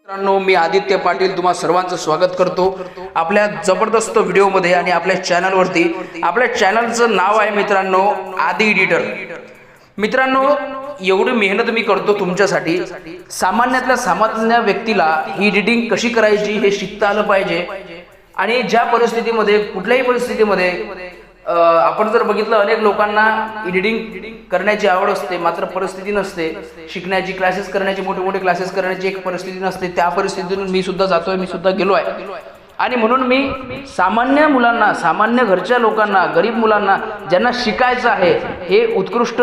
मित्रांनो, मी आदित्य पाटील तुम्हा सर्वांचं स्वागत करतो आपल्या जबरदस्त व्हिडिओमध्ये आणि आपल्या चॅनलवरती। आपल्या चॅनलचं नाव आहे मित्रांनो आदी एडिटर। मित्रांनो, एवढी मेहनत मी करतो तुमच्यासाठी। सामान्यातल्या सामान्य व्यक्तीला ही एडिटिंग कशी करायची हे शिकता आलं पाहिजे आणि ज्या परिस्थितीमध्ये कुठल्याही परिस्थितीमध्ये आपण जर बघितलं अनेक लोकांना एडिटिंग करण्याची आवड असते मात्र परिस्थिती नसते, शिकण्याची क्लासेस करण्याची मोठे मोठे क्लासेस करण्याची एक परिस्थिती नसते। त्या परिस्थितीतून मी सुद्धा जातोय, मी सुद्धा गेलो आहे आणि म्हणून मी सामान्य मुलांना, सामान्य घरच्या लोकांना, गरीब मुलांना ज्यांना शिकायचं आहे हे उत्कृष्ट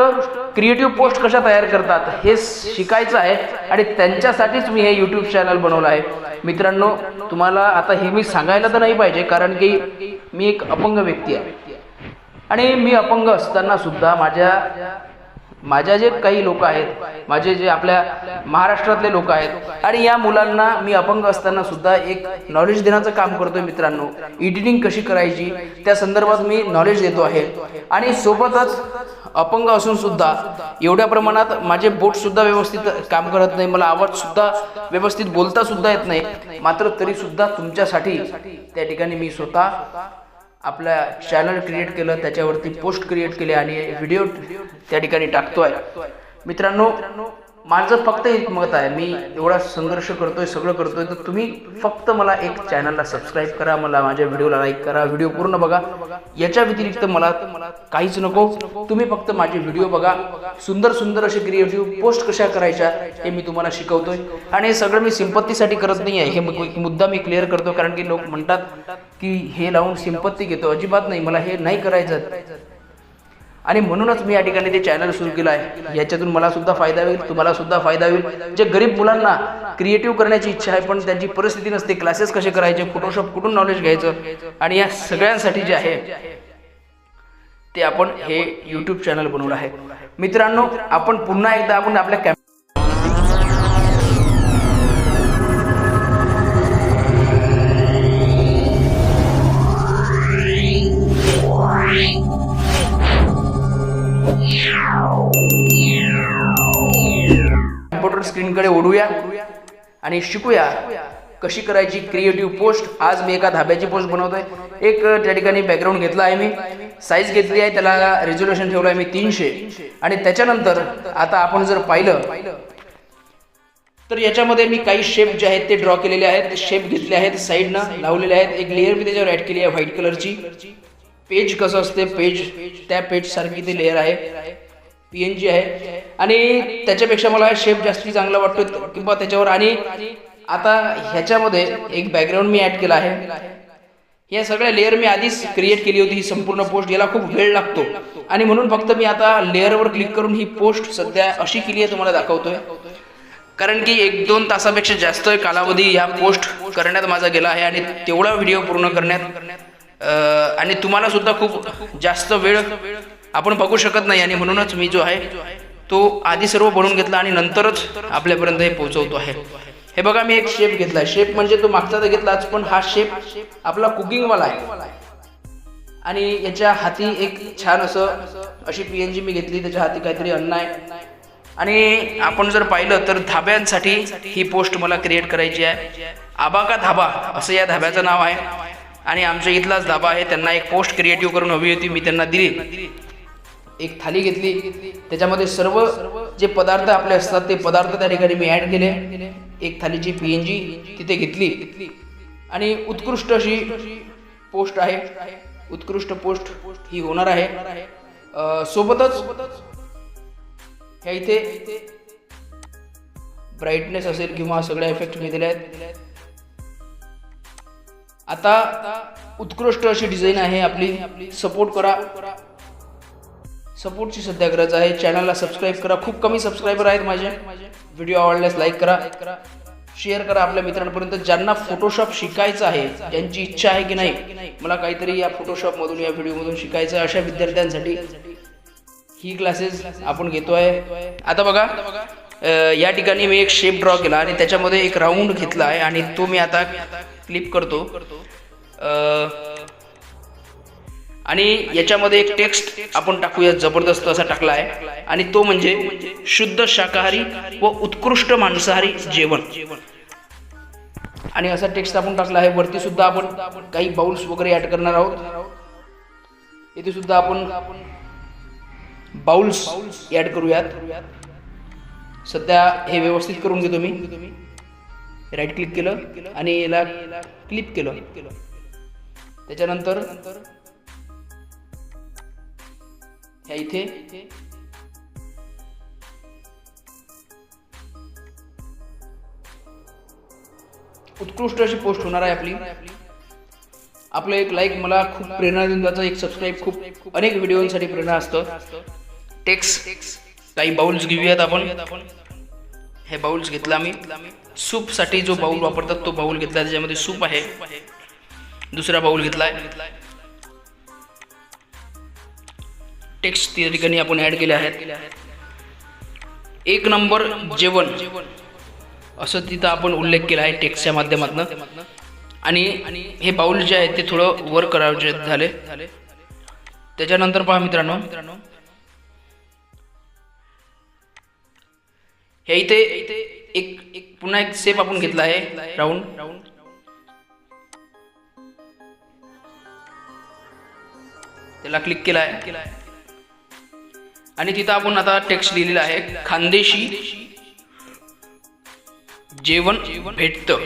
क्रिएटिव्ह पोस्ट कशा तयार करतात हे शिकायचं आहे आणि त्यांच्यासाठीच मी हे यूट्यूब चॅनल बनवलं आहे। मित्रांनो, तुम्हाला आता हे मी सांगायला तर नाही पाहिजे कारण की मी एक अपंग व्यक्ती आहे आणि मी अपंग असताना सुद्धा माझ्या जे काही लोक आहेत, माझे जे आपल्या महाराष्ट्रातले लोक आहेत आणि या मुलांना मी अपंग असताना सुद्धा एक नॉलेज देण्याचं काम करतोय। मित्रांनो, एडिटिंग कशी करायची त्या संदर्भात मी नॉलेज देतो आहे आणि सोबतच अपंग असून सुद्धा एवढ्या प्रमाणात माझे बोट सुद्धा व्यवस्थित काम करत नाही, मला आवाज सुद्धा व्यवस्थित बोलता सुद्धा येत नाही, मात्र तरी सुद्धा तुमच्यासाठी त्या ठिकाणी मी स्वतः आपला चॅनल क्रिएट केलं, त्याच्यावरती पोस्ट क्रिएट केले आणि व्हिडिओ त्या ठिकाणी टाकतोय। मित्रांनो, माझं फक्त एक मत आहे, मी एवढा संघर्ष करतोय, सगळं करतोय, तर तुम्ही फक्त मला एक चॅनलला सबस्क्राईब करा, मला माझ्या व्हिडिओला लाईक करा, व्हिडिओ पूर्ण बघा। याच्या व्यतिरिक्त मला काहीच नको, तुम्ही फक्त माझे व्हिडिओ बघा। सुंदर सुंदर असे क्रिएटिव्ह पोस्ट कशा करायच्या हे मी तुम्हाला शिकवतोय आणि हे सगळं मी सिंपत्तीसाठी करत नाही आहे, हे मुद्दा मी क्लिअर करतो कारण की लोक म्हणतात की हे लावून सिंपत्ती घेतो। अजिबात नाही, मला हे नाही करायचं आणि म्हणूनच मी या ठिकाणी ते चॅनल सुरू केलं आहे। याच्यातून मला सुद्धा फायदा होईल, तुम्हाला सुद्धा फायदा होईल। जे गरीब मुलांना क्रिएटिव्ह करण्याची इच्छा आहे पण त्यांची परिस्थिती नसते, क्लासेस कसे करायचे, फोटोशॉप कुठून नॉलेज घ्यायचं, आणि या सगळ्यांसाठी जे आहे ते आपण हे यूट्यूब चॅनल बनवलं आहे। मित्रांनो, आपण पुन्हा एकदा आपण आपल्या कॉम्प्युटर स्क्रीनकडे ओढूया आणि शिकूया कशी करायची क्रिएटिव्ह पोस्ट। आज मी एका धाब्याची पोस्ट बनवतोय। एक त्या ठिकाणी बॅकग्राऊंड घेतला आहे, मी साईज घेतली आहे, त्याला रेझोल्युशन ठेवलं आहे मी 300 आणि त्याच्यानंतर आता आपण जर पाहिलं तर याच्यामध्ये मी काही शेप जे आहेत ते ड्रॉ केलेले आहेत, शेप घेतले आहेत, साईडनं लावलेले आहेत, एक लेअर मी त्याच्यावर ऍड केली आहे व्हाईट कलरची। पेज कसं असते, पेज त्या पेज सारखी ते लेअर आहे, PNG आहे आणि त्याच्यापेक्षा मला शेप जास्ती चांगला वाटतो किंवा त्याच्यावर। आणि आता ह्याच्यामध्ये एक बॅकग्राऊंड मी ऍड केला आहे। या सगळ्या लेअर मी आधीच क्रिएट केली होती ही संपूर्ण पोस्ट, याला खूप वेळ लागतो आणि म्हणून फक्त मी आता लेअरवर क्लिक करून ही पोस्ट सध्या अशी केली आहे, तुम्हाला दाखवतोय कारण की 1-2 तासापेक्षा जास्त कालावधी या पोस्ट करण्यात माझा गेला आहे आणि तेवढा व्हिडिओ पूर्ण करण्यात आणि तुम्हाला सुद्धा खूप जास्त वेळ आपण बघू शकत नाही आणि म्हणूनच मी जो आहे तो आधी सर्व बनवून घेतला आणि नंतरच आपल्यापर्यंत हे पोहोचवतो आहे। हे बघा, मी एक शेप घेतला, शेप म्हणजे तो मागचा तर घेतलाच पण हा शेप आपला कुकिंगवाला आहे आणि याच्या हाती एक छान अशी PNG मी घेतली, त्याच्या हाती काहीतरी अन्न आहे आणि आपण जर पाहिलं तर धाब्यांसाठी ही पोस्ट मला क्रिएट करायची आहे। आबा का धाबा असं या धाब्याचं नाव आहे आणि आमच्या इथलाच धाबा आहे। त्यांना एक पोस्ट क्रिएटिव्ह करून हवी होती, मी त्यांना दिली। एक थाली घेतली, त्याच्यामध्ये सर्व जे पदार्थ आपले असतात ते पदार्थ त्या ठिकाणी मी ऍड केले, एक थालीची PNG तिथे घेतली आणि उत्कृष्ट अशी पोस्ट आहे, उत्कृष्ट पोस्ट ही होणार आहे। सोबतच ह्या इथे ब्राईटनेस असेल किंवा सगळे इफेक्ट मी दिले आहेत। आता उत्कृष्ट अशी डिझाईन आहे आपली, सपोर्ट करा, सपोर्टची सध्या गरज आहे। चॅनलला सबस्क्राईब करा, खूप कमी सबस्क्रायबर आहेत माझे। व्हिडिओ आवडल्यास लाईक करा, शेअर करा आपल्या मित्रांपर्यंत ज्यांना फोटोशॉप शिकायचं आहे, ज्यांची इच्छा आहे की नाही मला काहीतरी या फोटोशॉपमधून या व्हिडिओमधून शिकायचं आहे, अशा विद्यार्थ्यांसाठी ही क्लासेस आपण घेतोय। आता बघा, या ठिकाणी मी एक शेप ड्रॉ केला आणि त्याच्यामध्ये एक राऊंड घेतला आहे आणि तो मी आता क्लिप करतो आणि याच्यामध्ये एक टेक्स्ट आपण टाकूया, जबरदस्त असा टाकला आहे आणि तो म्हणजे शुद्ध शाकाहारी व उत्कृष्ट मांसाहारी जेवण। आणि असा टेक्स्ट आपण टाकला आहे. वरती सुद्धा आपण काही बाउल्स वगैरे ॲड करणार आहोत. इथे सुद्धा आपण बाउल्स ॲड करूयात. सध्या हे व्यवस्थित करून घेतो मी. राईट क्लिक केलं आणि याला क्लिक केलं. त्याच्यानंतर ह्या इथे उत्कृष्ट अशी पोस्ट होणार आहे आपली. आपलं एक लाईक मला खूप प्रेरणा देऊन जातं. एक सबस्क्राईब खूप अनेक व्हिडिओसाठी प्रेरणा असतं. टेक्स्ट काही बाउल्स घेऊयात आपण. हे बाउल्स घेतला आम्ही. सूपसाठी जो बाउल वापरतात तो बाउल घेतला. त्याच्यामध्ये सूप आहे. दुसरा बाउल घेतलाय. टेक्स्ट त्या ठिकाणी आपण ॲड केले आहेत. एक नंबर जेवण असं तिथं आपण उल्लेख केला आहे टेक्स्टच्या माध्यमातून. आणि हे बाउल जे आहे ते थोडं वर करायचे झाले. त्याच्यानंतर पहा मित्रांनो, हे इथे एक पुन्हा एक शेप आपण घेतला आहे राऊंड. त्याला क्लिक केला आहे आणि तिथं आपण आता टेक्स्ट लिहिलेला आहे, खानदेशी जेवण भेटतं.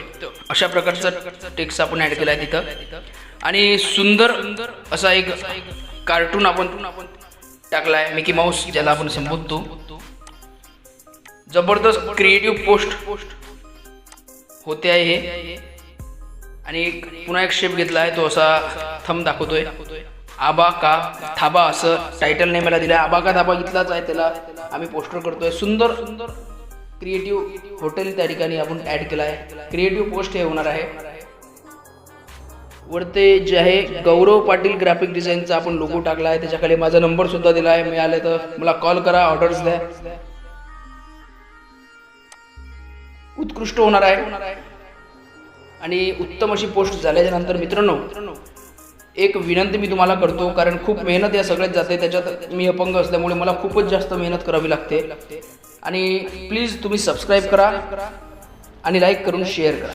अशा प्रकारचा टेक्स्ट आपण ॲड केला आहे तिथं. आणि सुंदर असा एक कार्टून आपण टाकला आहे, मिकी माऊस ज्याला आपण संबोधतो. जबरदस्त क्रिएटिव्ह पोस्ट होते आहे हे. आणि पुन्हा एक शेप घेतला आहे, तो असा थंब दाखवतोय. आबा का थाबा असं टायटल नेम मला दिलं आहे. आबा का थाबा इथलाच आहे, त्याला आम्ही पोस्टर करतोय. सुंदर क्रिएटिव्ह हॉटेल त्या ठिकाणी आपण ॲड केला आहे. क्रिएटिव्ह पोस्ट हे होणार आहे. वरते जे आहे गौरव पाटील ग्राफिक डिझाईनचा आपण लोगो टाकला आहे. त्याच्याखाली माझा नंबर सुद्धा दिला आहे. मिळाले तर मला कॉल करा, ऑर्डर्स द्या. उत्कृष्ट होणार आहे. आणि उत्तम अशी पोस्ट झाल्याच्या नंतर मित्रांनो, एक विनंती मी तुम्हाला करतो, कारण खूप मेहनत या सगळ्यात जाते. त्याच्यात मी अपंग असल्यामुळे मला खूपच जास्त मेहनत करावी लागते. आणि प्लीज तुम्ही सबस्क्राईब करा आणि लाईक करून शेअर करा.